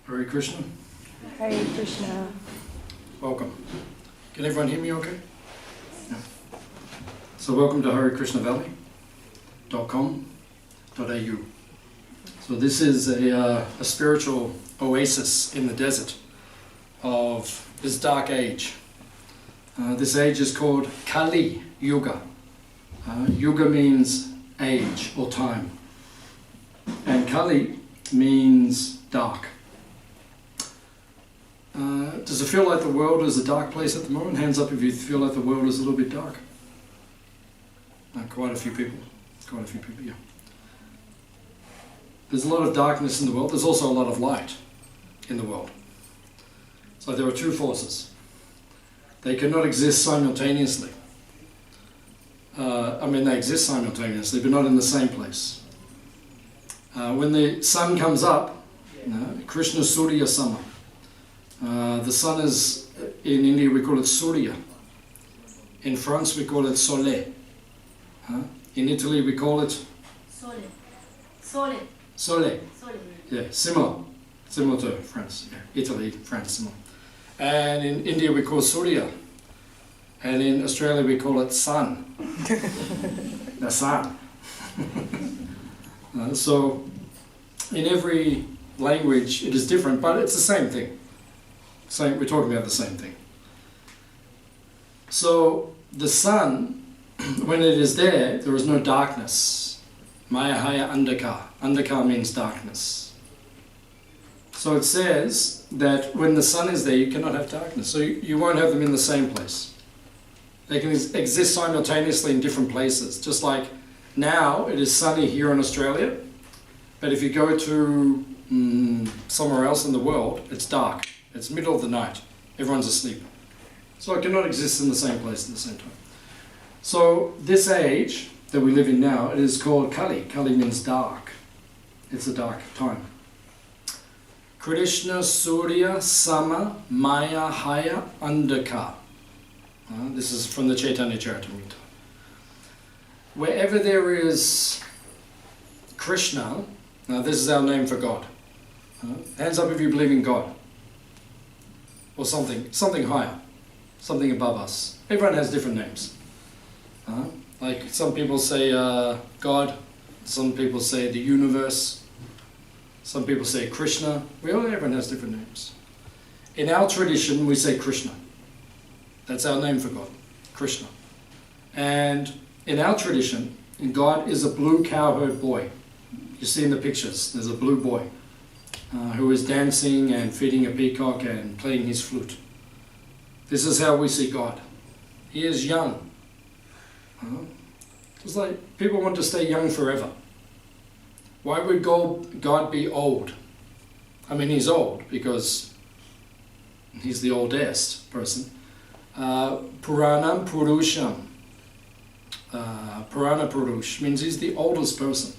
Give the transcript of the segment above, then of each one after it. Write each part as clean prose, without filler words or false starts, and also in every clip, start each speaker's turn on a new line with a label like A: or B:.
A: Hare Krishna.
B: Hare Krishna.
A: Welcome. Can everyone hear me okay? Yeah. So welcome to Hare Krishna Valley.com.au. So this is a spiritual oasis in the desert of this dark age. This age is called Kali Yuga. Yuga means age or time. And Kali means dark. Does it feel like the world is a dark place at the moment? Hands up if you feel like the world is a little bit dark. Quite a few people. Yeah. There's a lot of darkness in the world. There's also a lot of light in the world. So there are two forces. They cannot exist simultaneously. They exist simultaneously, but not in the same place. When the sun comes up, Krishna Surya Sama. The sun is, in India we call it Surya. In France we call it Soleil. In Italy we call it
C: Sole.
A: Yeah, similar to France. Yeah, Italy, France, similar. And in India we call Surya. And in Australia we call it sun. The sun. So in every language it is different, but it's the same thing. We're talking about the same thing. So the sun, when it is there, there is no darkness. Maya Haya Andhaka. Andhaka means darkness. So it says that when the sun is there, you cannot have darkness. So you won't have them in the same place. They can exist simultaneously in different places. Just like now, it is sunny here in Australia, but if you go to somewhere else in the world, it's dark. It's middle of the night. Everyone's asleep. So it cannot exist in the same place at the same time. So this age that we live in now, it is called Kali. Kali means dark. It's a dark time. Krishna Surya Sama Maya Haya Andhaka. This is from the Chaitanya Charitamrita. Wherever there is Krishna, now this is our name for God. Hands up if you believe in God. Or something higher, something above us. Everyone has different names. Like some people say God, some people say the universe, some people say Krishna. Everyone has different names. In our tradition, we say Krishna. That's our name for God, Krishna. And in our tradition, God is a blue cowherd boy. You see in the pictures, there's a blue boy. Who is dancing and feeding a peacock and playing his flute. This is how we see God. He is young. It's like people want to stay young forever. Why would God be old? He's old because he's the oldest person. Puranam Purusham. Purana Purush means he's the oldest person.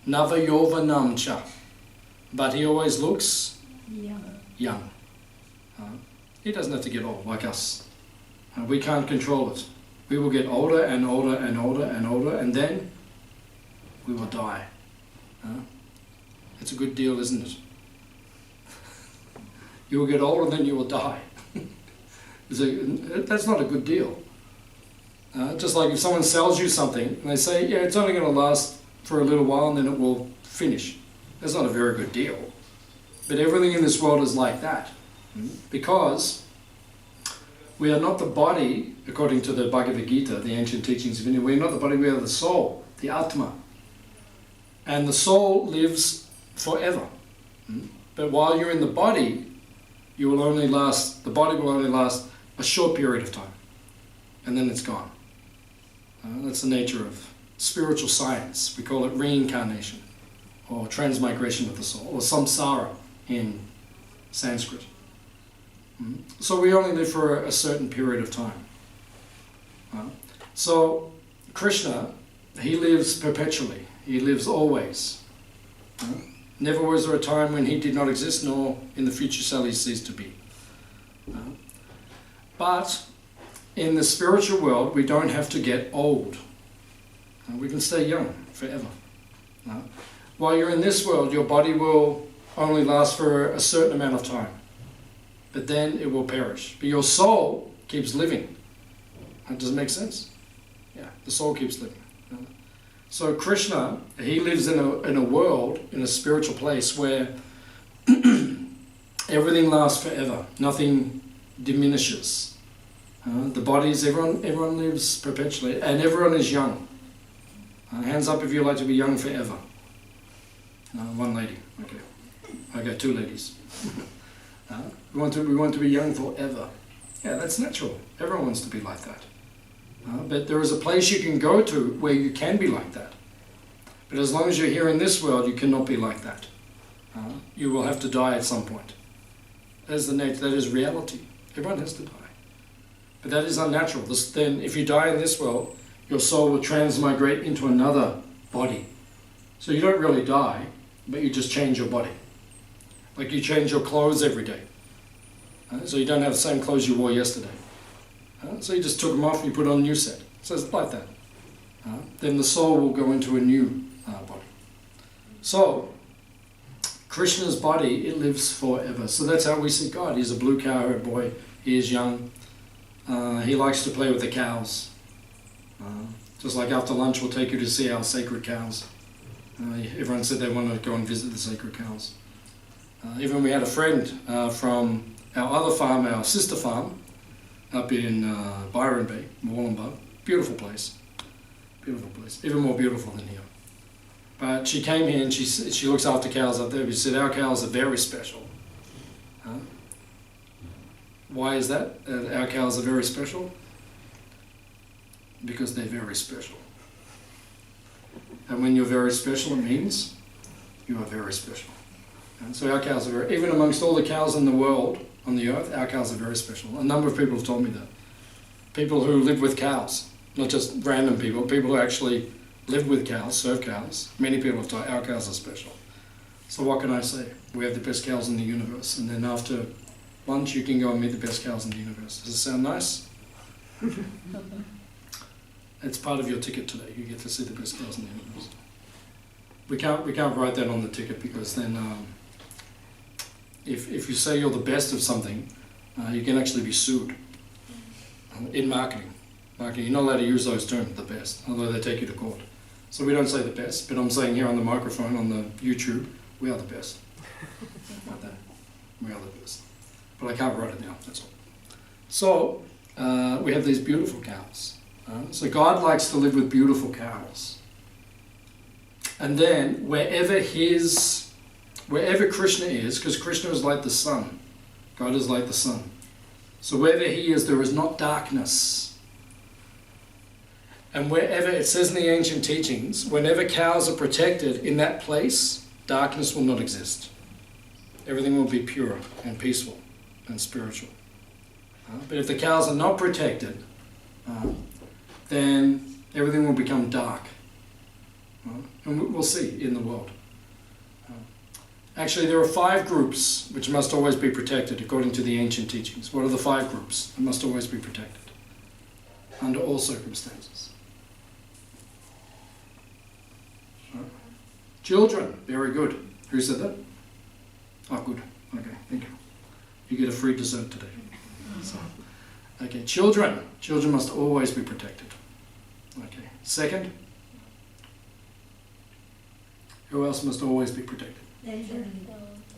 A: Navayovanam cha. But he always looks young. He doesn't have to get old like us. We can't control it. We will get older and older and older and older, and then we will die. It's a good deal, isn't it? You will get older and then you will die. That's not a good deal. Just like if someone sells you something and they say, yeah, it's only going to last for a little while and then it will finish. That's not a very good deal. But everything in this world is like that. Because we are not the body, according to the Bhagavad Gita, the ancient teachings of India, we are not the body, we are the soul, the Atma. And the soul lives forever. But while you're in the body, the body will only last a short period of time. And then it's gone. That's the nature of spiritual science. We call it reincarnation, or transmigration of the soul, or samsara in Sanskrit. So we only live for a certain period of time. So Krishna, he lives perpetually. He lives always. Never was there a time when he did not exist, nor in the future shall he cease to be. But in the spiritual world, we don't have to get old. We can stay young forever. While you're in this world, your body will only lasts for a certain amount of time. But then it will perish. But your soul keeps living. That doesn't make sense? Yeah, the soul keeps living. So Krishna, he lives in a world, in a spiritual place where everything lasts forever. Nothing diminishes. The bodies, everyone lives perpetually, and everyone is young. Hands up if you like to be young forever. One lady. Okay. Okay, two ladies. We want to be young forever. Yeah, that's natural. Everyone wants to be like that. But there is a place you can go to where you can be like that. But as long as you're here in this world, you cannot be like that. You will have to die at some point. That is the nature. That is reality. Everyone has to die. But that is unnatural. Then, if you die in this world, your soul will transmigrate into another body. So you don't really die, but you just change your body. Like you change your clothes every day. So you don't have the same clothes you wore yesterday. So you just took them off and you put on a new set. So it's like that. Then the soul will go into a new body. So, Krishna's body, it lives forever. So that's how we see God. He's a blue cow-haired boy. He is young. He likes to play with the cows. Just like after lunch we'll take you to see our sacred cows. Everyone said they want to go and visit the sacred cows. Even we had a friend from our other farm, our sister farm, up in Byron Bay, Moolumba. Beautiful place. Beautiful place. Even more beautiful than here. But she came here and she looks after cows up there. She said, our cows are very special. Why is that? Our cows are very special? Because they're very special. And when you're very special, it means you are very special. And so our cows are very, even amongst all the cows in the world, on the earth, our cows are very special. A number of people have told me that. People who live with cows, not just random people, people who actually live with cows, serve cows. Many people have told our cows are special. So what can I say? We have the best cows in the universe. And then after lunch, you can go and meet the best cows in the universe. Does it sound nice? It's part of your ticket today. You get to see the best cows in the universe. We can't write that on the ticket because then if you say you're the best of something, you can actually be sued in marketing. You're not allowed to use those terms, the best, although they take you to court. So we don't say the best, but I'm saying here on the microphone, on the YouTube, we are the best. Like that. We are the best. But I can't write it now, that's all. So, we have these beautiful cows. So God likes to live with beautiful cows. And then, wherever Krishna is, because Krishna is like the sun, God is like the sun. So wherever he is, there is not darkness. And wherever, it says in the ancient teachings, whenever cows are protected in that place, darkness will not exist. Everything will be pure and peaceful and spiritual. But if the cows are not protected, then everything will become dark. And we'll see in the world. Actually, there are 5 groups which must always be protected according to the ancient teachings. What are the 5 groups that must always be protected under all circumstances? Children, very good. Who said that? Oh, good. Okay, thank you. You get a free dessert today. So, okay, children. Children must always be protected. Okay. Second, who else must always be protected?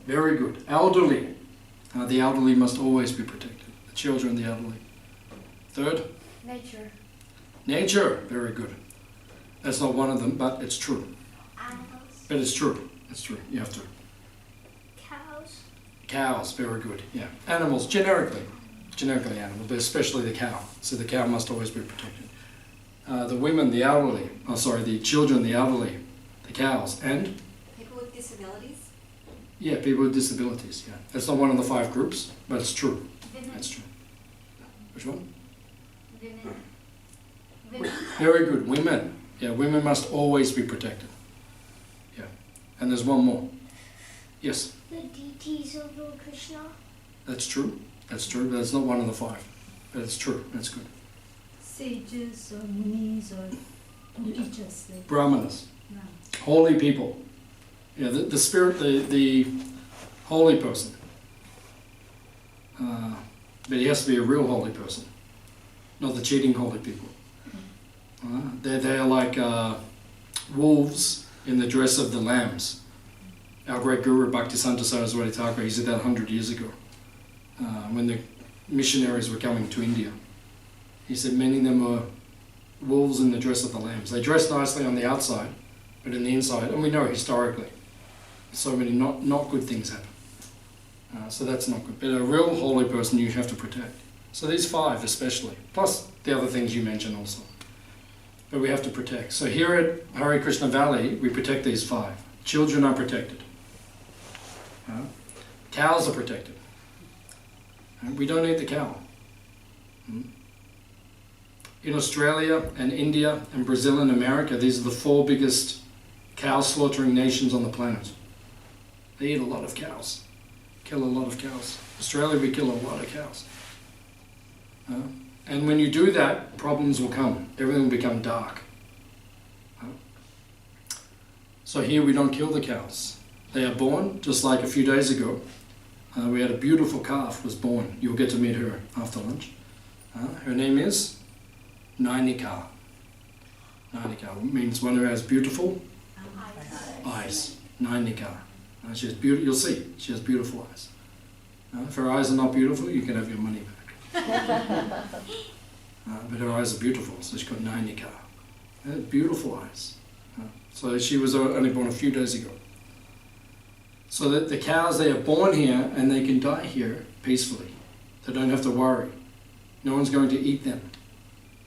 A: Very good. Elderly. The elderly must always be protected. The children, the elderly. Third?
C: Nature.
A: Nature. Very good. That's not one of them, but it's true.
C: Animals.
A: But it's true. It's true. You have to.
C: Cows.
A: Cows. Very good. Yeah. Animals. Generically animals, but especially the cow. So the cow must always be protected. The women, the elderly. Oh, sorry, the children, the elderly. The cows. And?
C: People with disabilities.
A: Yeah, people with disabilities, yeah. That's not one of the 5 groups, but it's true.
C: Women.
A: That's true. Which one?
C: Women.
A: Very good. Women. Yeah, women must always be protected. Yeah. And there's one more. Yes?
C: The deities of Lord Krishna.
A: That's true. That's true, but that's not one of the 5. But it's true. That's good.
C: Sages or munis or teachers.
A: Brahmanas. Holy people. Yeah, the spirit, the holy person. But he has to be a real holy person, not the cheating holy people. They're like wolves in the dress of the lambs. Our great guru Bhaktisiddhanta Saraswati Thakur, he said that 100 years ago, when the missionaries were coming to India. He said many of them were wolves in the dress of the lambs. They dress nicely on the outside, but in the inside, and we know historically, so many not good things happen. So that's not good. But a real holy person you have to protect. So these 5 especially, plus the other things you mentioned also. But we have to protect. So here at Hare Krishna Valley, we protect these 5. Children are protected. Cows are protected. We don't eat the cow. In Australia and India and Brazil and America, these are the 4 biggest cow slaughtering nations on the planet. They eat a lot of cows. Kill a lot of cows. Australia, we kill a lot of cows. And when you do that, problems will come. Everything will become dark. So here we don't kill the cows. They are born, just like a few days ago. We had a beautiful calf was born. You'll get to meet her after lunch. Her name is Nainika. Nainika means one who has beautiful eyes. Nainika. She has you'll see, she has beautiful eyes. If her eyes are not beautiful, you can have your money back. But her eyes are beautiful, so she's got Nainika. Beautiful eyes. So she was only born a few days ago. So that the cows, they are born here and they can die here peacefully. They don't have to worry. No one's going to eat them.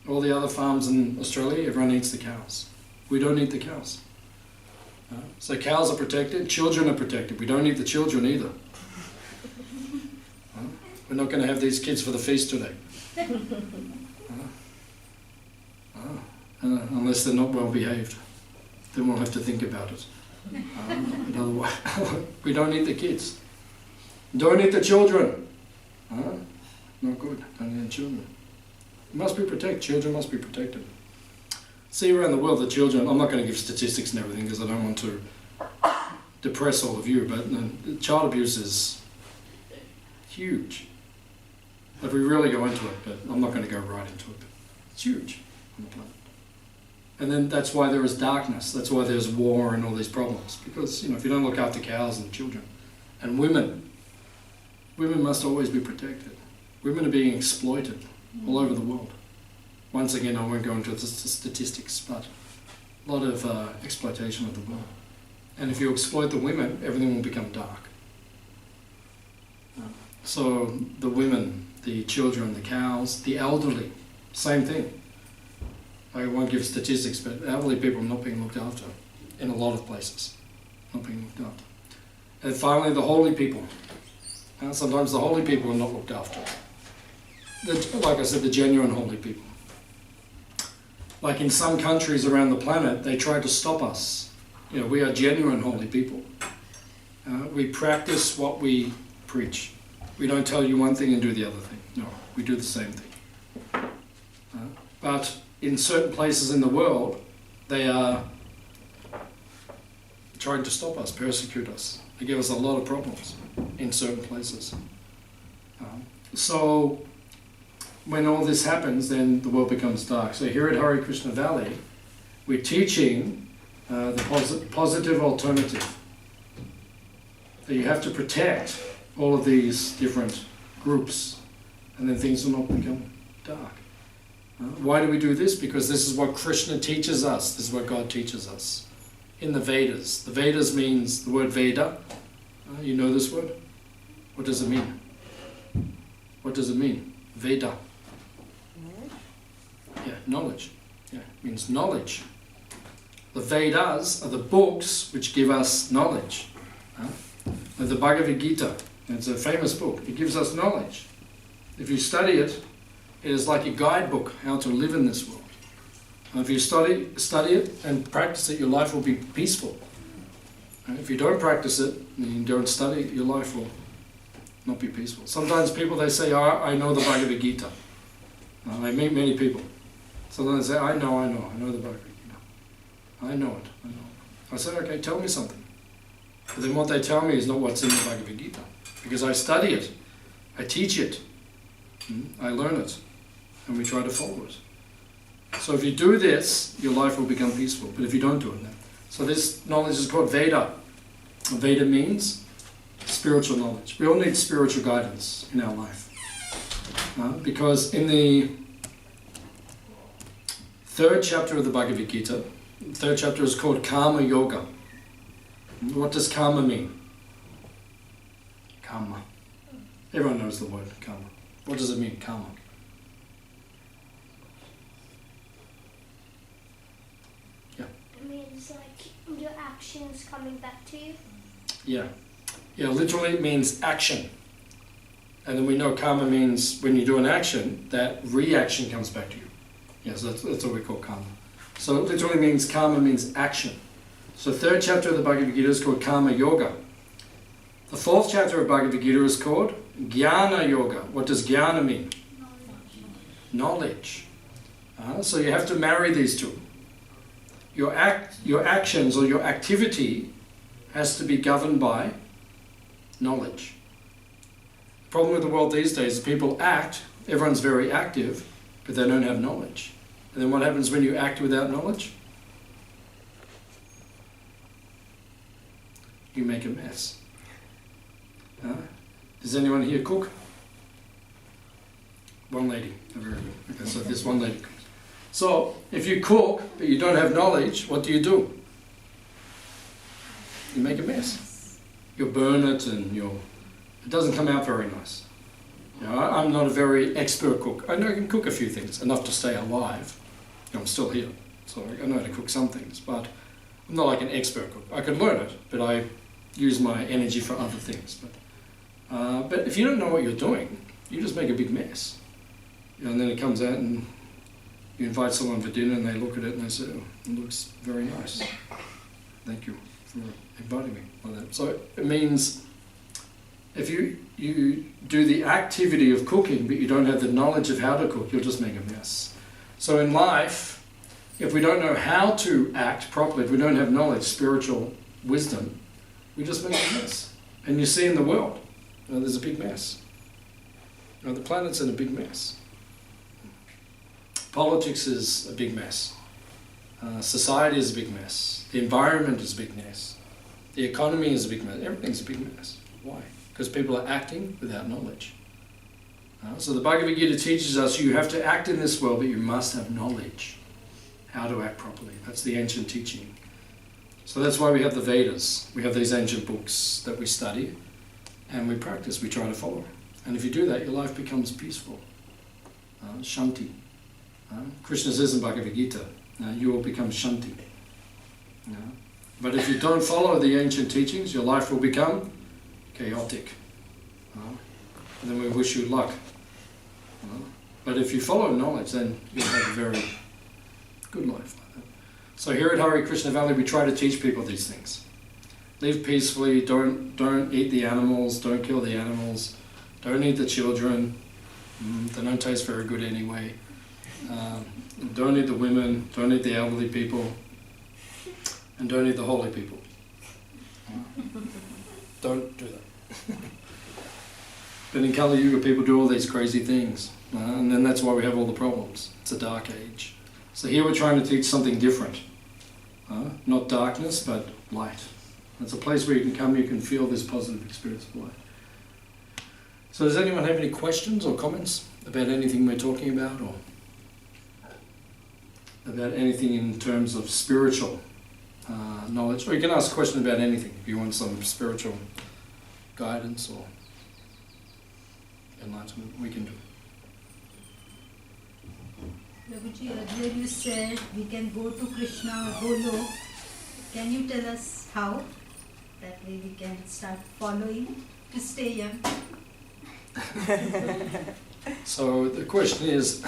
A: All the other farms in Australia, everyone eats the cows. We don't eat the cows. So cows are protected, children are protected. We don't eat the children either. We're not going to have these kids for the feast today. Unless they're not well behaved. Then we'll have to think about it. But otherwise, we don't eat the kids. Don't eat the children. Not good. Don't eat the children. Must be protected. Children must be protected. See around the world, the children, I'm not going to give statistics and everything because I don't want to depress all of you, but child abuse is huge. If we really go into it, but I'm not going to go right into it, but it's huge on the planet. And then that's why there is darkness, that's why there's war and all these problems, because if you don't look after cows and children, and women must always be protected. Women are being exploited all over the world. Once again, I won't go into the statistics, but a lot of exploitation of the women. And if you exploit the women, everything will become dark. So the women, the children, the cows, the elderly, same thing. I won't give statistics, but elderly people are not being looked after in a lot of places. Not being looked after. And finally, the holy people. Sometimes the holy people are not looked after. Like I said, the genuine holy people. Like in some countries around the planet, they try to stop us. We are genuine holy people. We practice what we preach. We don't tell you one thing and do the other thing. No, we do the same thing. But in certain places in the world, they are trying to stop us, persecute us. They give us a lot of problems in certain places. So when all this happens, then the world becomes dark. So here at Hare Krishna Valley, we're teaching the positive alternative. That you have to protect all of these different groups, and then things will not become dark. Why do we do this? Because this is what Krishna teaches us. This is what God teaches us. In the Vedas. The Vedas means the word Veda. You know this word? What does it mean? What does it mean? Veda. Yeah, knowledge. Yeah, it means knowledge. The Vedas are the books which give us knowledge. The Bhagavad Gita, it's a famous book. It gives us knowledge. If you study it, it is like a guidebook how to live in this world. And if you study it and practice it, your life will be peaceful. And if you don't practice it and you don't study it, your life will not be peaceful. Sometimes people, they say, I know the Bhagavad Gita. I meet many people. Sometimes they say, I know the Bhagavad Gita. I know it. I said, okay, tell me something. But then what they tell me is not what's in the Bhagavad Gita. Because I study it, I teach it, I learn it, and we try to follow it. So if you do this, your life will become peaceful. But if you don't do it, then. So this knowledge is called Veda. Veda means spiritual knowledge. We all need spiritual guidance in our life. Because in the 3rd chapter of the Bhagavad Gita, the 3rd chapter is called Karma Yoga. What does karma mean? Karma. Everyone knows the word karma. What does it mean, karma? Yeah.
C: It means like your actions coming back to you.
A: Yeah. Yeah, literally it means action. And then we know karma means when you do an action, that reaction comes back to you. Yes, that's what we call karma. So it literally means karma means action. So 3rd chapter of the Bhagavad Gita is called Karma Yoga. The 4th chapter of Bhagavad Gita is called Jnana Yoga. What does jnana mean? Knowledge. So you have to marry these two. Your actions or your activity has to be governed by knowledge. The problem with the world these days is people act, everyone's very active, but they don't have knowledge. And then what happens when you act without knowledge? You make a mess. Does anyone here cook? One lady. Very good. Okay, so this one lady cooks. So if you cook but you don't have knowledge, what do? You make a mess. You burn it and it doesn't come out very nice. I'm not a very expert cook. I know I can cook a few things, enough to stay alive. I'm still here, so I know how to cook some things, but I'm not like an expert cook. I could learn it, but I use my energy for other things. But if you don't know what you're doing, you just make a big mess. And then it comes out and you invite someone for dinner and they look at it and they say, oh, it looks very nice. Thank you for inviting me like that. So it means if you do the activity of cooking but you don't have the knowledge of how to cook, you'll just make a mess. So in life, if we don't know how to act properly, if we don't have knowledge, spiritual wisdom, we just make a mess. And you see in the world, there's a big mess. The planet's in a big mess. Politics is a big mess. Society is a big mess. The environment is a big mess. The economy is a big mess. Everything's a big mess. Why? Because people are acting without knowledge. So the Bhagavad Gita teaches us you have to act in this world, but you must have knowledge how to act properly. That's the ancient teaching. So that's why we have the Vedas. We have these ancient books that we study and we practice, we try to follow. And if you do that, your life becomes peaceful. Shanti. Krishna says in Bhagavad Gita, you will become Shanti. But if you don't follow the ancient teachings, your life will become chaotic. And then we wish you luck. But if you follow knowledge, then you'll have a very good life. So here at Hare Krishna Valley, we try to teach people these things. Live peacefully, don't eat the animals, don't kill the animals, don't eat the children, they don't taste very good anyway. Don't eat the women, don't eat the elderly people, and don't eat the holy people. Don't do that. But in Kali Yuga, people do all these crazy things, and then that's why we have all the problems. It's a dark age. So here we're trying to teach something different. Not darkness, but light. It's a place where you can come, you can feel this positive experience of light. So does anyone have any questions or comments about anything we're talking about, or about anything in terms of spiritual knowledge? Or you can ask a question about anything if you want some spiritual guidance or enlightenment, we can do.
D: Prabhuji, earlier you said we can go to Krishna Golo. Can you tell us how? That way we can start following to stay young.
A: So the question is,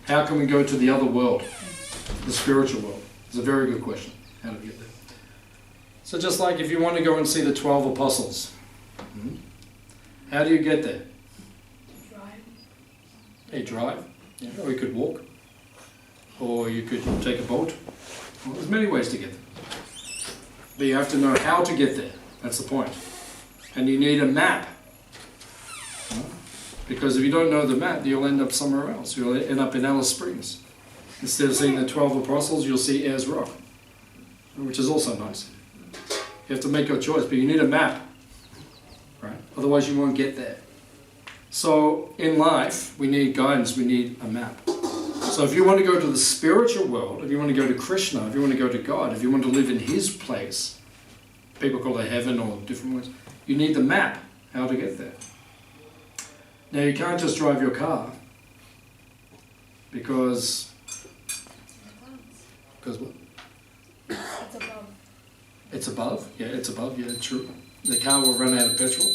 A: how can we go to the other world, the spiritual world? It's a very good question, how to get there. So just like if you want to go and see the 12 apostles, how do you get there?
C: Drive.
A: You drive, or you could walk, or you could take a boat. Well, there's many ways to get there. But you have to know how to get there. That's the point. And you need a map. Because if you don't know the map, you'll end up somewhere else. You'll end up in Alice Springs. Instead of seeing the 12 apostles, you'll see Ayers Rock, which is also nice. You have to make your choice, but you need a map, right? Otherwise you won't get there. So in life, we need guidance, we need a map. So if you want to go to the spiritual world, if you want to go to Krishna, if you want to go to God, if you want to live in His place, people call it heaven or different words, you need the map, how to get there. Now you can't just drive your car, because what?
C: It's above.
A: It's above? Yeah, it's above, yeah, true. The car will run out of petrol.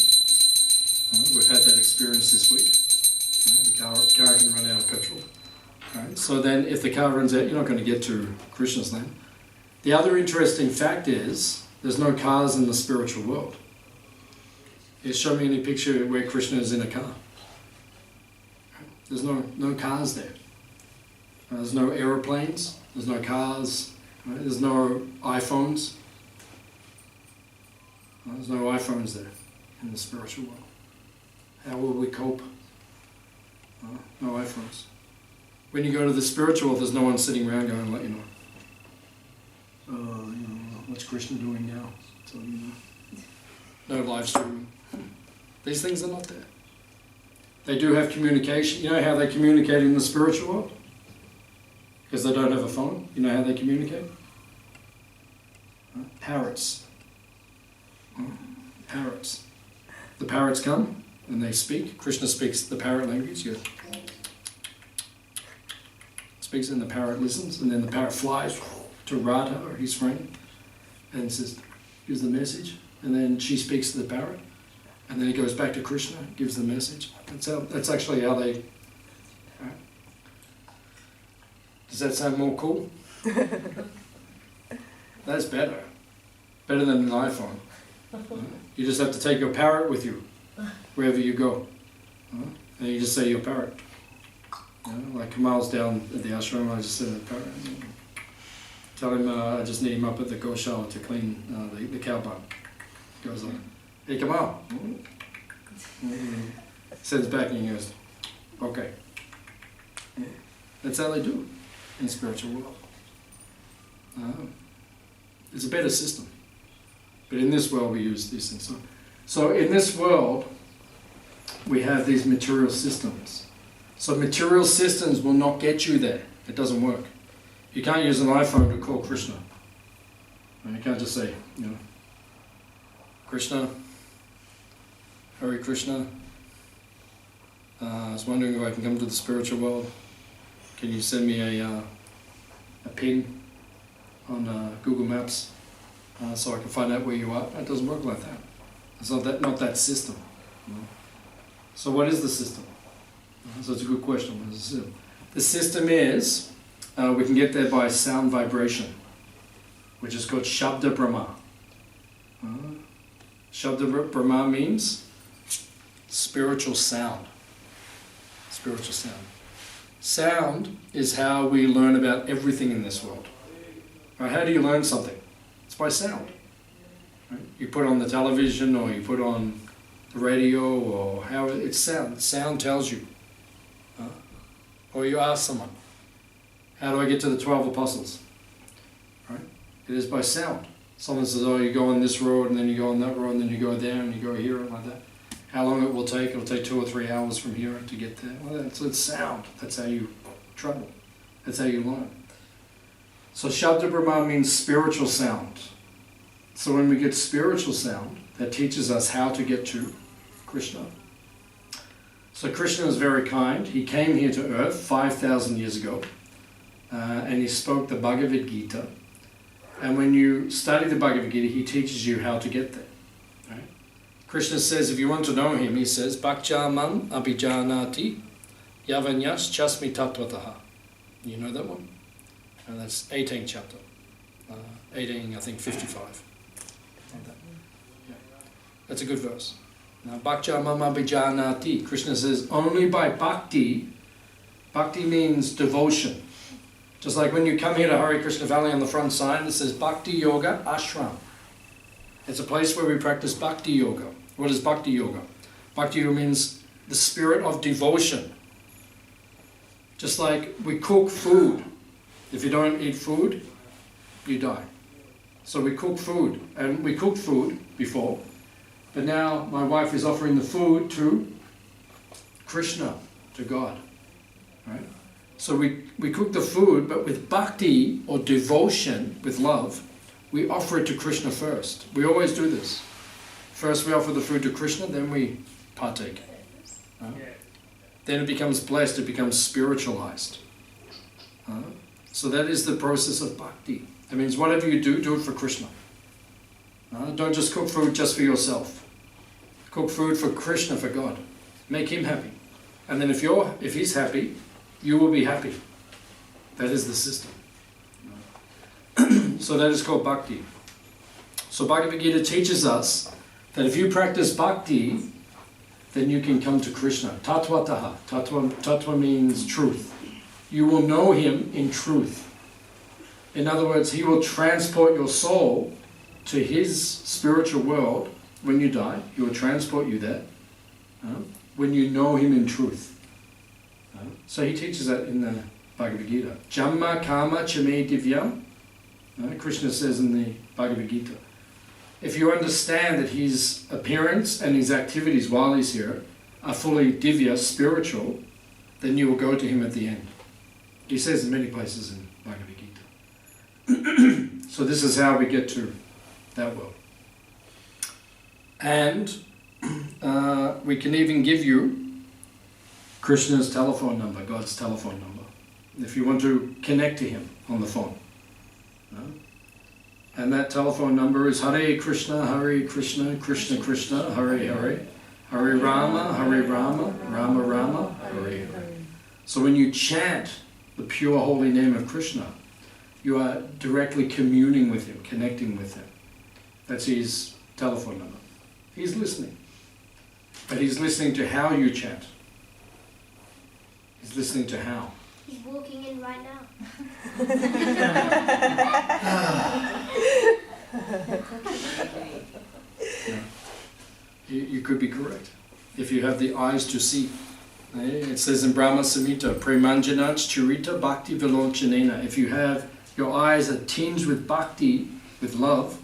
A: We've had that experience this week. The car can run out of petrol. Right? So then if the car runs out, you're not going to get to Krishna's land. The other interesting fact is, there's no cars in the spiritual world. Show me any picture where Krishna is in a car. There's no cars there. There's no aeroplanes. There's no cars. Right? There's no iPhones. There's no iPhones there in the spiritual world. How will we cope? No iPhones. When you go to the spiritual world, there's no one sitting around going, let you know, what's Krishna doing now? So, no live streaming. These things are not there. They do have communication. You know how they communicate in the spiritual world? Because they don't have a phone. You know how they communicate? Parrots. Parrots. The parrots come and they speak. Krishna speaks the parrot language. He goes, speaks and the parrot listens, and then the parrot flies to Radha, or his friend, and says, gives the message, and then she speaks to the parrot, and then he goes back to Krishna, gives the message. That's actually how they... Right? Does that sound more cool? That's better. Better than an iPhone. You just have to take your parrot with you wherever you go. And you just say your parrot. Like Kamal's down at the ashram, I just said a parrot. Tell him I just need him up at the Goshala to clean the cow bung. Goes on, hey Kamal. Sends back and he goes, okay. That's how they do in the spiritual world. It's a better system. But in this world we use these things. So in this world we have these material systems. So material systems will not get you there. It doesn't work. You can't use an iPhone to call Krishna. And you can't just say, Krishna, Hare Krishna. I was wondering if I can come to the spiritual world. Can you send me a pin on Google Maps so I can find out where you are? It doesn't work like that. It's not that system. So what is the system? So it's a good question. What is the system? The system is, we can get there by sound vibration, which is called Shabda Brahma. Shabda Brahma means spiritual sound. Spiritual sound. Sound is how we learn about everything in this world. Right? How do you learn something? It's by sound. Right? You put on the television, or you put on the radio, or how it's sound. Sound tells you. Or you ask someone, how do I get to the 12 apostles? Right? It is by sound. Someone says, oh, you go on this road, and then you go on that road, and then you go there, and you go here, and like that. How long it will take? It'll take 2 or 3 hours from here to get there. Well, it's sound. That's how you travel. That's how you learn. So Shabda Brahma means spiritual sound. So when we get spiritual sound, that teaches us how to get to Krishna. So Krishna is very kind. He came here to earth 5,000 years ago, and he spoke the Bhagavad Gita. And when you study the Bhagavad Gita, he teaches you how to get there. Right? Krishna says, if you want to know him, he says, Bhakchamam abhijanati yavanyas chasmi tattvataha. You know that one? And that's 18th chapter. 18, I think, 55. Like that. Yeah. That's a good verse. Now, Bhakchamam abhijanati. Krishna says, only by bhakti. Bhakti means devotion. Just like when you come here to Hare Krishna Valley, on the front sign, it says Bhakti Yoga Ashram. It's a place where we practice bhakti yoga. What is bhakti yoga? Bhakti yoga means the spirit of devotion. Just like we cook food. If you don't eat food, you die. So we cook food, and we cooked food before, but now my wife is offering the food to Krishna, to God. Right? So we cook the food, but with bhakti or devotion, with love, we offer it to Krishna first. We always do this. First we offer the food to Krishna, then we partake. Then it becomes blessed, it becomes spiritualized. So that is the process of bhakti. That means whatever you do, do it for Krishna. Don't just cook food just for yourself. Cook food for Krishna, for God. Make him happy. And then if he's happy, you will be happy. That is the system. So that is called bhakti. So Bhagavad Gita teaches us that if you practice bhakti, then you can come to Krishna. Tattvataha. Tattva means truth. You will know him in truth. In other words, he will transport your soul to his spiritual world when you die. He will transport you there when you know him in truth. So he teaches that in the Bhagavad Gita. Jamma kama chame divyam. Krishna says in the Bhagavad Gita, if you understand that his appearance and his activities while he's here are fully divya, spiritual, then you will go to him at the end. He says in many places in Bhagavad Gita. So this is how we get to that world. And we can even give you Krishna's telephone number, God's telephone number, if you want to connect to him on the phone. And that telephone number is Hare Krishna, Krishna Krishna, Hare Hare, Hare Rama, Rama Rama, Hare Hare. So when you chant the pure holy name of Krishna, you are directly communing with him, connecting with him. That's his telephone number. He's listening. But he's listening to how you chant. He's listening to how.
C: He's walking in right now.
A: Yeah. You could be correct. If you have the eyes to see. It says in Brahma Samhita, Premanjanach Churita Bhakti Vilochanena. If you have your eyes are tinged with bhakti, with love,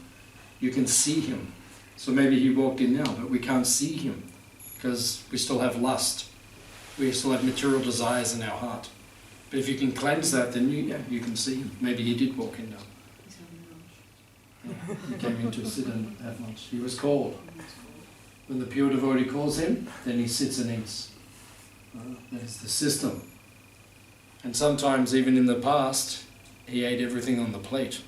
A: you can see him. So maybe he walked in now, but we can't see him because we still have lust. We still have material desires in our heart. But if you can cleanse that, then you can see him. Maybe he did walk in now. Yeah, he came in to sit and have lunch. He was called. When the pure devotee calls him, then he sits and eats. That is the system. And sometimes, even in the past, he ate everything on the plate.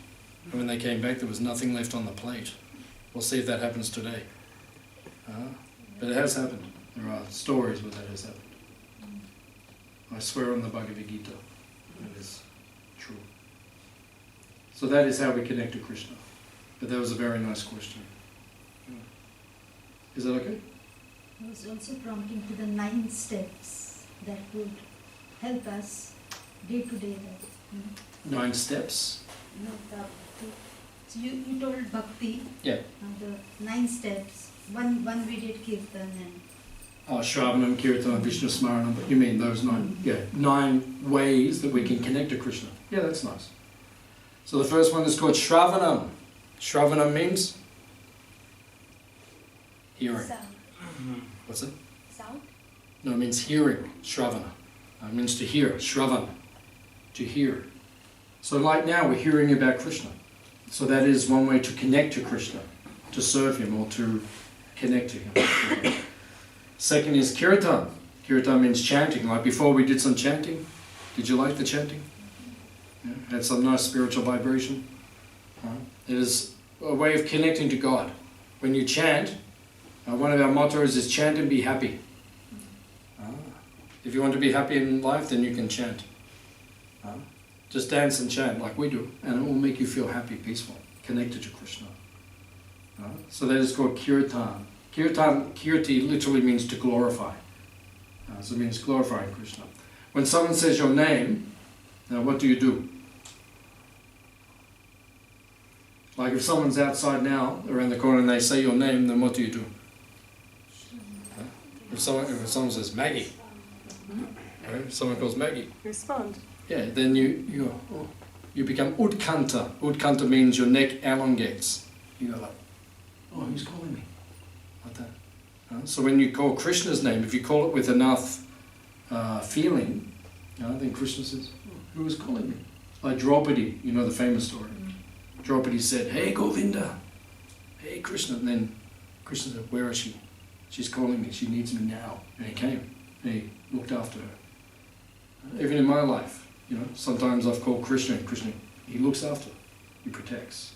A: And when they came back, there was nothing left on the plate. We'll see if that happens today. But it has happened. There are stories where that has happened. I swear on the Bhagavad Gita, that is true. So that is how we connect to Krishna. But that was a very nice question. Is that okay?
D: I was also prompting to the 9 steps that would help us day to day life.
A: 9 steps?
D: No, so you told bhakti.
A: Yeah.
D: And the 9 steps. One we did kirtan and.
A: Shravanam, Kirtanam, Vishnu Smaranam, but you mean those 9? Yeah, 9 ways that we can connect to Krishna. Yeah, that's nice. So the first one is called Shravanam. Shravanam means hearing.
C: Sound.
A: What's it?
C: Sound?
A: No, it means hearing. Shravana. It means to hear. Shravan. To hear. So like now we're hearing about Krishna. So that is one way to connect to Krishna, to serve him or to connect to him. Second is kirtan. Kirtan means chanting. Like before we did some chanting. Did you like the chanting? Yeah, had some nice spiritual vibration. It is a way of connecting to God. When you chant, one of our mottos is chant and be happy. If you want to be happy in life, then you can chant. Just dance and chant like we do, and it will make you feel happy, peaceful, connected to Krishna. So that is called kirtan. Kirti literally means to glorify. So it means glorifying Krishna. When someone says your name, now what do? Like if someone's outside now, around the corner, and they say your name, then what do you do? If someone says Maggie, right? If someone calls Maggie,
B: Respond.
A: yeah, then you become Utkanta. Utkanta means your neck elongates. You go like, oh, who's calling me? Like that. So when you call Krishna's name, if you call it with enough feeling, then Krishna says, oh, who is calling me? Like Draupadi, you know the famous story. Draupadi said, hey Govinda, hey Krishna. And then Krishna said, where is she? She's calling me, she needs me now. And he came, and he looked after her. Even in my life, sometimes I've called Krishna, and Krishna, he looks after, he protects.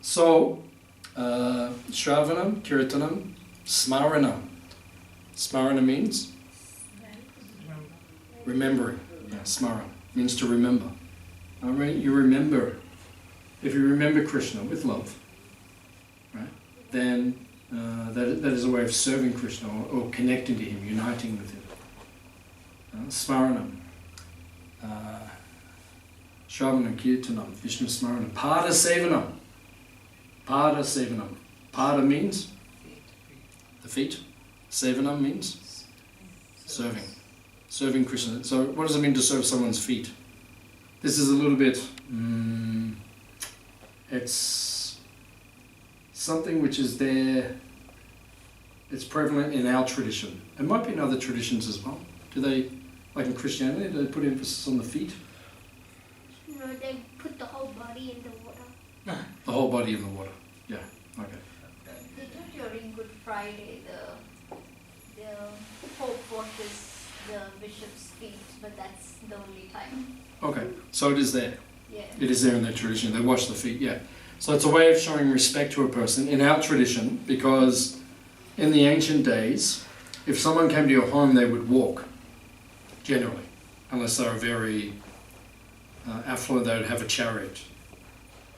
A: So, Shravanam, Kirtanam, Smaranam. Smarana means remembering. Yeah, Smaran means to remember. You remember. If you remember Krishna with love, right, then that is a way of serving Krishna or connecting to him, uniting with him. Smaranam. Shravanam, Kirtanam, Vishnu Smaranam. Pada Sevanam. Pada Sevanam. Pada means the feet. Sevanam means serving. Serving Krishna. So what does it mean to serve someone's feet? This is a little bit, it's something which is there, it's prevalent in our tradition. It might be in other traditions as well. Do they, like in Christianity, do they put emphasis on the feet?
C: No, they put the whole body in the water.
A: The whole body in the water. Yeah, okay.
E: They do during Good Friday, the Pope washes the bishop's feet, but that's the only time.
A: Okay, so it is there.
E: Yeah.
A: It is there in their tradition. They wash the feet, yeah. So it's a way of showing respect to a person in our tradition, because in the ancient days, if someone came to your home, they would walk, generally, unless they were very affluent, they would have a chariot.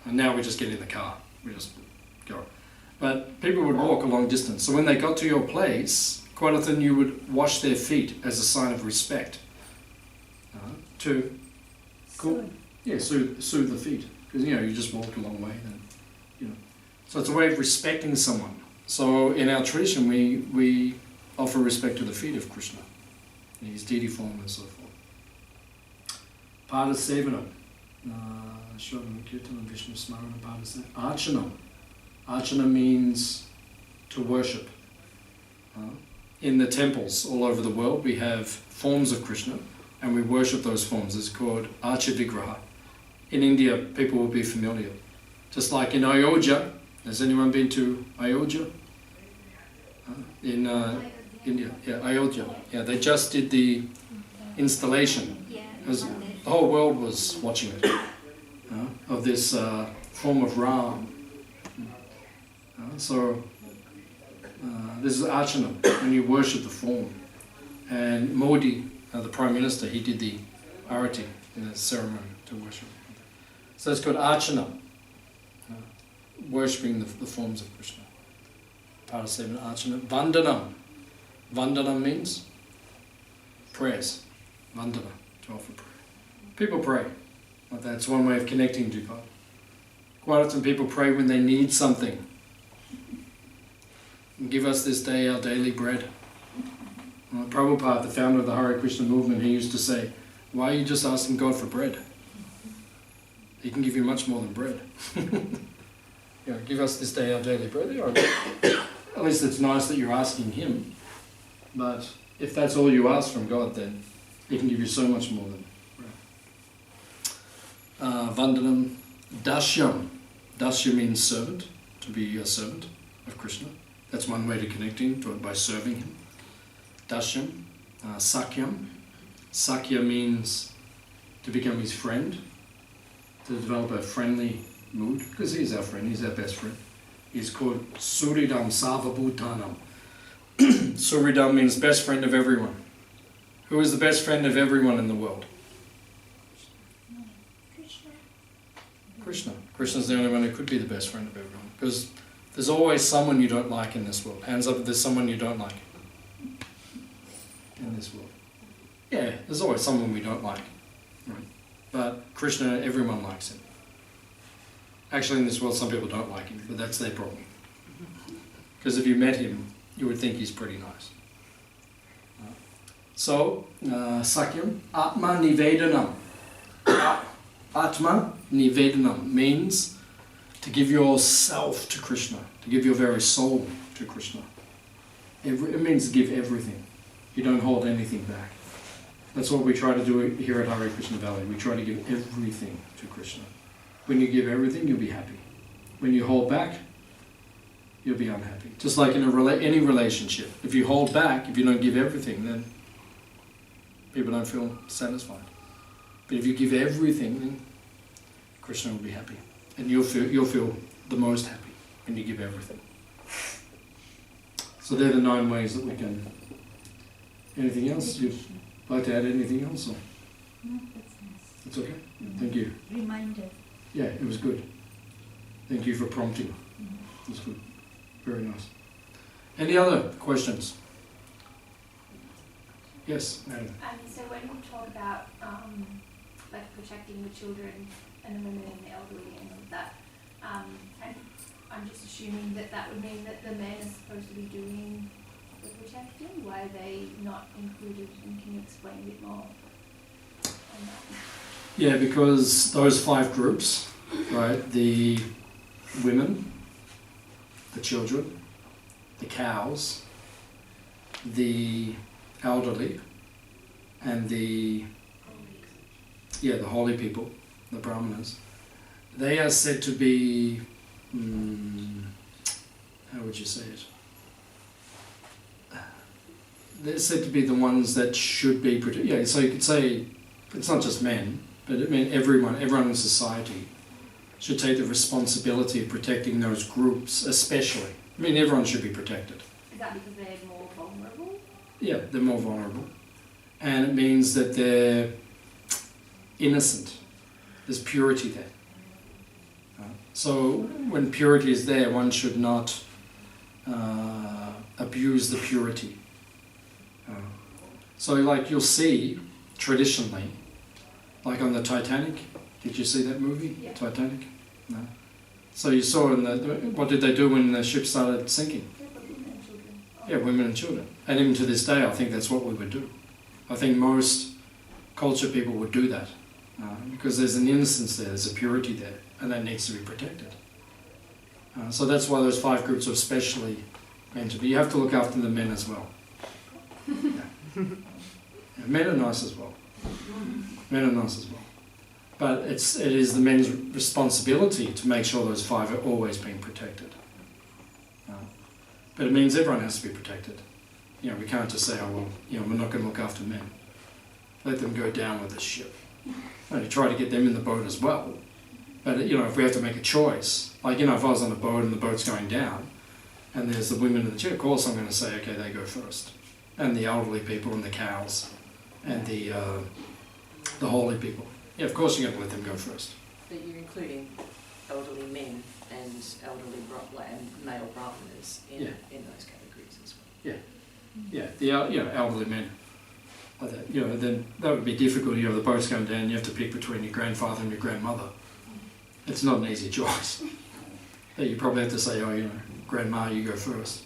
A: And now we just get in the car, we just go. But people would walk a long distance. So when they got to your place, quite often you would wash their feet as a sign of respect. To cool. Yeah, soothe the feet. Because you just walked a long way then, So it's a way of respecting someone. So in our tradition we offer respect to the feet of Krishna, his deity form and so forth. Pada Sevanam. Shravanam, Kirtanam, Vishnu Smaranam, Pada Sevanam. Archanam. Archana means to worship. In the temples all over the world we have forms of Krishna and we worship those forms. It's called Archa Vigraha. In India people will be familiar. Just like in Ayodhya. Has anyone been to Ayodhya? In India. Yeah, Ayodhya. Yeah, they just did the installation.
E: Yeah.
A: The whole world was watching it. Of this form of Ram. So this is Archana, when you worship the form. And Modi, the Prime Minister, he did the arati in a ceremony to worship. So it's called Archana, worshipping the forms of Krishna. Pada Sevanam, Archana. Vandanam. Vandanam means prayers. Vandana, to offer prayer. People pray. Like that's one way of connecting to God. Quite often people pray when they need something. Give us this day our daily bread. Prabhupada, the founder of the Hare Krishna movement, he used to say, why are you just asking God for bread? He can give you much more than bread. Give us this day our daily bread. At least it's nice that you're asking him. But if that's all you ask from God, then he can give you so much more than bread. Vandanam, Dashyam. Dasya means servant, to be a servant of Krishna. That's one way to connecting to it, by serving him. Dashyam. Sakyam. Sakya means to become his friend, to develop a friendly mood, because he's our friend, he's our best friend. He's called Suridam Savabhutanam. Suridam means best friend of everyone. Who is the best friend of everyone in the world? Krishna. Krishna's the only one who could be the best friend of everyone, because there's always someone you don't like in this world. Hands up if there's someone you don't like in this world. Yeah, there's always someone we don't like. Right? But Krishna, everyone likes him. Actually, in this world, some people don't like him, but that's their problem. Because if you met him, you would think he's pretty nice. So, Sakyam, Atma Nivedanam. Atma Nivedanam means to give yourself to Krishna, to give your very soul to Krishna. It means to give everything. You don't hold anything back. That's what we try to do here at Hare Krishna Valley. We try to give everything to Krishna. When you give everything, you'll be happy. When you hold back, you'll be unhappy. Just like in any relationship. If you hold back, if you don't give everything, then people don't feel satisfied. But if you give everything, then Krishna will be happy. And you'll feel the most happy when you give everything. So they're the 9 ways that we can... Anything else? You'd like to add anything else? Or?
D: No, that's nice.
A: It's okay? Thank you.
D: Reminder.
A: Yeah, it was good. Thank you for prompting. It was good. Very nice. Any other questions? Yes, madam.
F: So when you talk about like protecting the children and the women and the elderly and all of that, and I'm just assuming that that would mean that the men are supposed to be doing the protecting. Why are they not included? And can you explain a bit more on that?
A: Yeah, because those 5 groups, right, the women, the children, the cows, the elderly, and the holy people, the brahmanas, they are said to be, how would you say it? They're said to be the ones that should be protected. Yeah, so you could say, it's not just men, but I mean everyone in society should take the responsibility of protecting those groups, especially. I mean, everyone should be protected.
F: Is that because they're more vulnerable?
A: Yeah, they're more vulnerable. And it means that they're innocent. There's purity there. So when purity is there, one should not abuse the purity. So like you'll see, traditionally, like on the Titanic, did you see that movie?
F: Yeah.
A: Titanic? No. So you saw what did they do when the ship started sinking?
F: Women and children.
A: Yeah, women and children. And even to this day, I think that's what we would do. I think most culture people would do that because there's an innocence there, there's a purity there, and that needs to be protected. So that's why those 5 groups are especially meant to be. You have to look after the men as well. Yeah. Yeah, men are nice as well. Men are nice as well. But it is the men's responsibility to make sure those 5 are always being protected. But it means everyone has to be protected. You know, we can't just say, oh well, you know, we're not going to look after men. Let them go down with the ship. And try to get them in the boat as well. But you know, if we have to make a choice, like you know, if I was on a boat and the boat's going down, and there's the women in the chair, of course I'm going to say, okay, they go first, and the elderly people and the cows, and the holy people. Yeah, of course you're going to let them go first.
G: But you're including elderly men and elderly and male brahmanas in those categories as well.
A: Yeah, the elderly men. Like that. You know, then that would be difficult. You know, the boat's going down. You have to pick between your grandfather and your grandmother. It's not an easy choice. You probably have to say, oh, you know, grandma, you go first.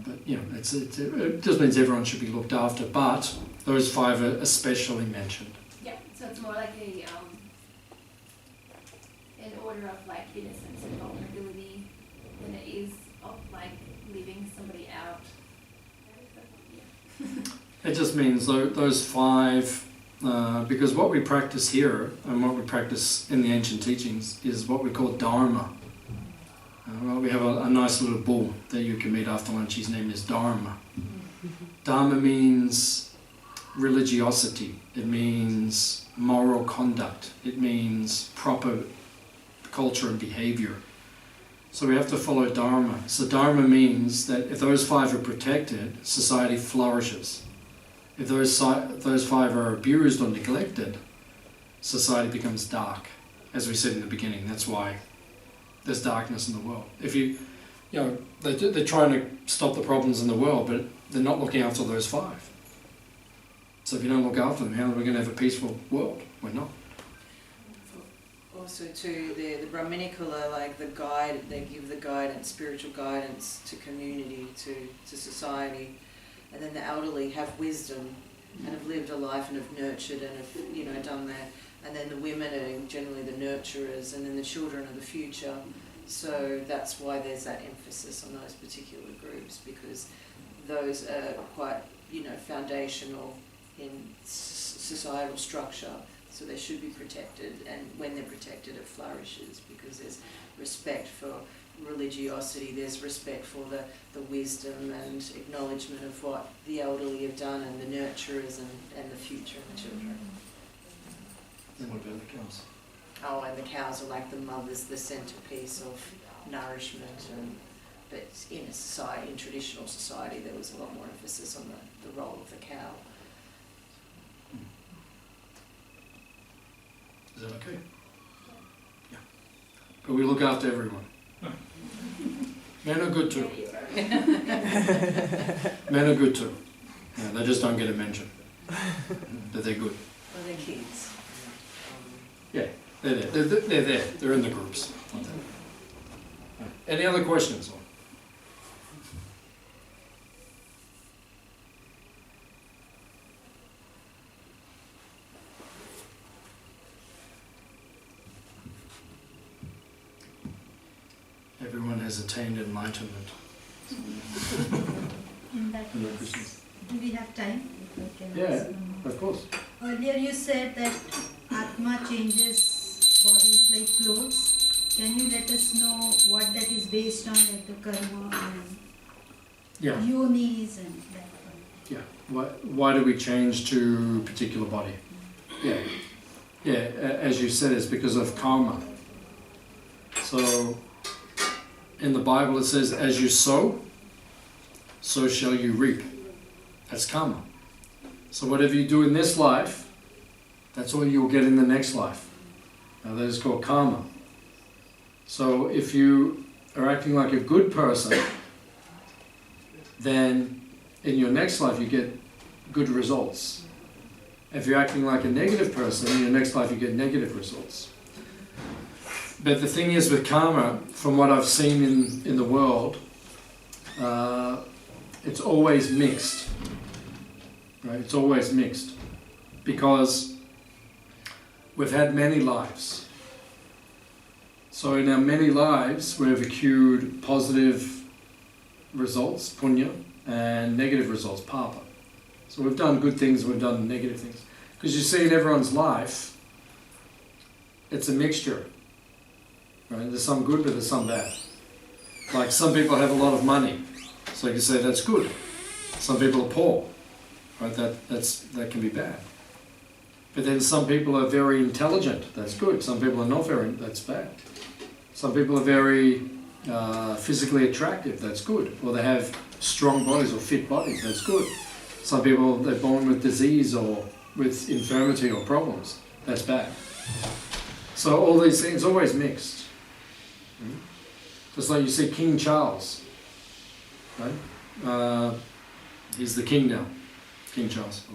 A: But you know, it just means everyone should be looked after. But those 5 are especially mentioned.
F: Yeah, so it's more like an order of like innocence and vulnerability than it is of like leaving somebody out. Yeah.
A: It just means those 5, because what we practice here and what we practice in the ancient teachings is what we call Dharma. Well, we have a nice little bull that you can meet after lunch. His name is Dharma. Dharma means religiosity. It means moral conduct. It means proper culture and behavior. So we have to follow Dharma. So Dharma means that if those 5 are protected, society flourishes. If those 5 are abused or neglected, society becomes dark. As we said in the beginning, that's why there's darkness in the world. If you know, they're trying to stop the problems in the world, but they're not looking after those 5. So if you don't look after them, how are we going to have a peaceful world? We're not.
G: For also too, the Brahminical are like the guide, they give the guidance, spiritual guidance to community, to society. And then the elderly have wisdom and have lived a life and have nurtured and have, done that. And then the women are generally the nurturers, and then the children are the future. So that's why there's that emphasis on those particular groups, because those are quite, foundational in societal structure. So they should be protected, and when they're protected it flourishes, because there's respect for religiosity, there's respect for the wisdom and acknowledgement of what the elderly have done, and the nurturers and the future and the children.
A: Then what about the cows?
G: Oh, and the cows are like the mothers, the centerpiece of nourishment, but in traditional society there was a lot more emphasis on the role of the cow.
A: Is that okay? Yeah. But we look after everyone. Men are good too. Men are good too. Yeah, they just don't get a mention. But they're good.
G: Well, they're kids.
A: Yeah, they're there. They're there. They're in the groups. Any other questions? Everyone has attained enlightenment.
D: In that
A: Hare
D: case,
A: Krishna.
D: do we have time? If I can
A: Yeah,
D: ask one more.
A: of course.
D: Earlier you said that Atma changes bodies like clothes. Can you let us know what that is based on, like the karma and
A: Yeah.
D: yonis and that one?
A: Yeah. Why do we change to a particular body? Yeah. Yeah, as you said, it's because of karma. So, in the Bible it says, as you sow, so shall you reap. That's karma. So whatever you do in this life, that's all you'll get in the next life. Now that is called karma. So if you are acting like a good person, then in your next life you get good results. If you're acting like a negative person, in your next life you get negative results. But the thing is with karma, from what I've seen in the world, it's always mixed. Right? It's always mixed. Because we've had many lives. So in our many lives, we've accrued positive results, punya, and negative results, papa. So we've done good things, we've done negative things. Because you see in everyone's life, it's a mixture. Right? There's some good, but there's some bad. Like some people have a lot of money, so you can say that's good. Some people are poor, right? That can be bad. But then some people are very intelligent, that's good. Some people are not that's bad. Some people are very physically attractive, that's good. Or they have strong bodies or fit bodies, that's good. Some people, they're born with disease or with infirmity or problems, that's bad. So all these things always mixed. Just like you see King Charles, right? He's the king now, King Charles.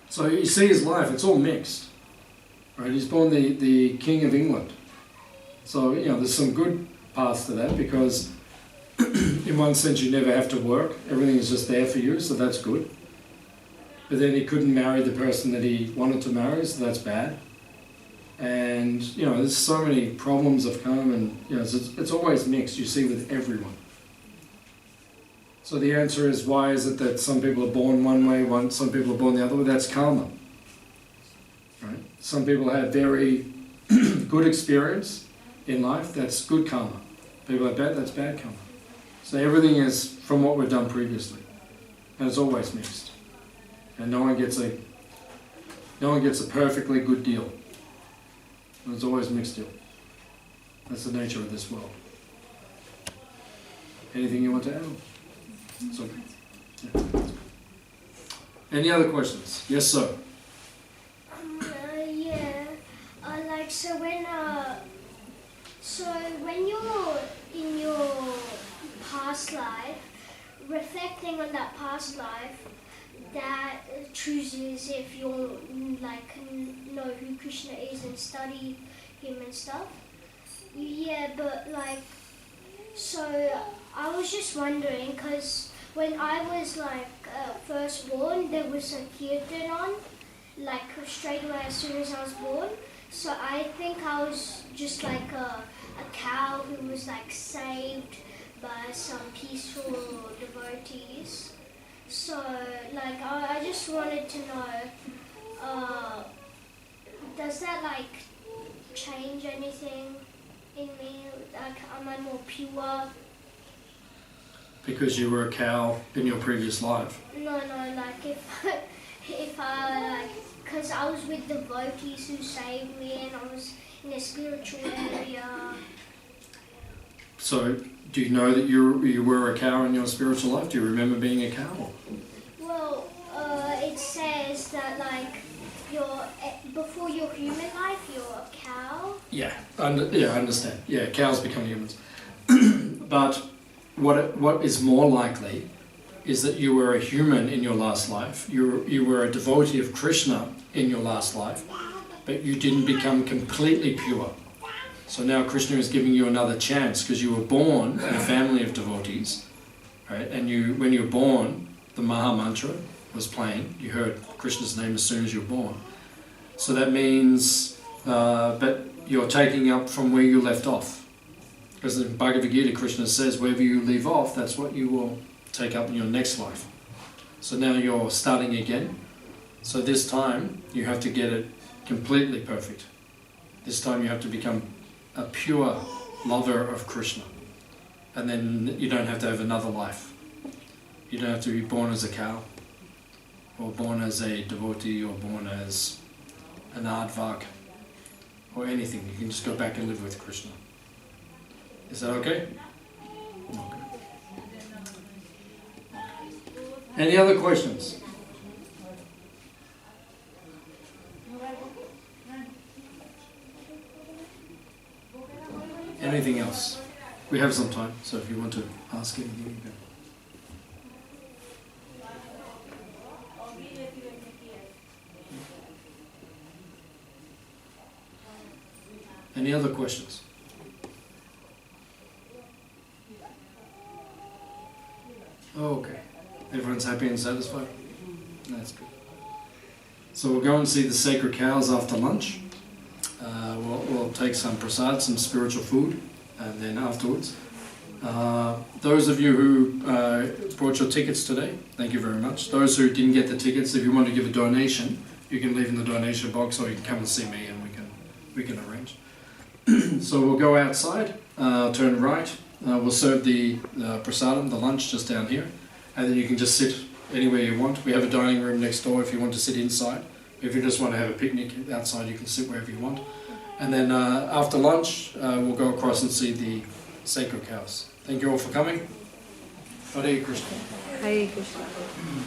A: So you see his life, it's all mixed. Right? He's born the King of England. So, there's some good parts to that, because in one sense you never have to work. Everything is just there for you, so that's good. But then he couldn't marry the person that he wanted to marry, so that's bad. And, there's so many problems of karma, and, it's always mixed, you see with everyone. So the answer is, why is it that some people are born one way, some people are born the other way? That's karma. Right? Some people have very good experience in life, that's good karma. People are bad, that's bad karma. So everything is from what we've done previously. And it's always mixed. And no one gets a perfectly good deal. It's always mixed deal. That's the nature of this world. Anything you want to add? It's okay. Yeah. Any other questions? Yes, sir.
C: Yeah. So when you're in your past life, reflecting on that past life, that chooses if you know who Krishna is and study human stuff. Yeah, but like, so I was just wondering, because when I was like first born, there was a kirtan on, like straight away as soon as I was born. So I think I was just like a cow who was like saved by some peaceful devotees. So like I just wanted to know, does that like change anything in me? Like, am I more pure?
A: Because you were a cow in your previous life.
C: No, like if I like, because I was with devotees who saved me and I was in a spiritual area.
A: So, do you know that you were a cow in your spiritual life? Do you remember being a cow?
C: Well, it says that like before your human life, you're a cow.
A: Yeah, I understand. Yeah, cows become humans. But what is more likely is that you were a human in your last life. You were a devotee of Krishna in your last life, but you didn't become completely pure. So now Krishna is giving you another chance because you were born in a family of devotees, right? And when you were born, the Maha Mantra was playing. You heard Krishna's name as soon as you were born. So that means, but you're taking up from where you left off. Because in Bhagavad Gita, Krishna says, wherever you leave off, that's what you will take up in your next life. So now you're starting again. So this time, you have to get it completely perfect. This time you have to become a pure lover of Krishna. And then you don't have to have another life. You don't have to be born as a cow, or born as a devotee, or born as an aardvark, or anything. You can just go back and live with Krishna. Is that okay? Okay. Any other questions? Anything else? We have some time, so if you want to ask anything, you can. Any other questions? Okay. Everyone's happy and satisfied? That's good. So we'll go and see the sacred cows after lunch. We'll take some prasad, some spiritual food, and then afterwards. Those of you who brought your tickets today, thank you very much. Those who didn't get the tickets, if you want to give a donation, you can leave in the donation box, or you can come and see me and we can arrange. So we'll go outside, turn right. We'll serve the prasadam, the lunch, just down here, and then you can just sit anywhere you want. We have a dining room next door if you want to sit inside. If you just want to have a picnic outside, you can sit wherever you want. And then after lunch, we'll go across and see the sacred cows. Thank you all for coming. Hare Krishna.
B: Hare Krishna.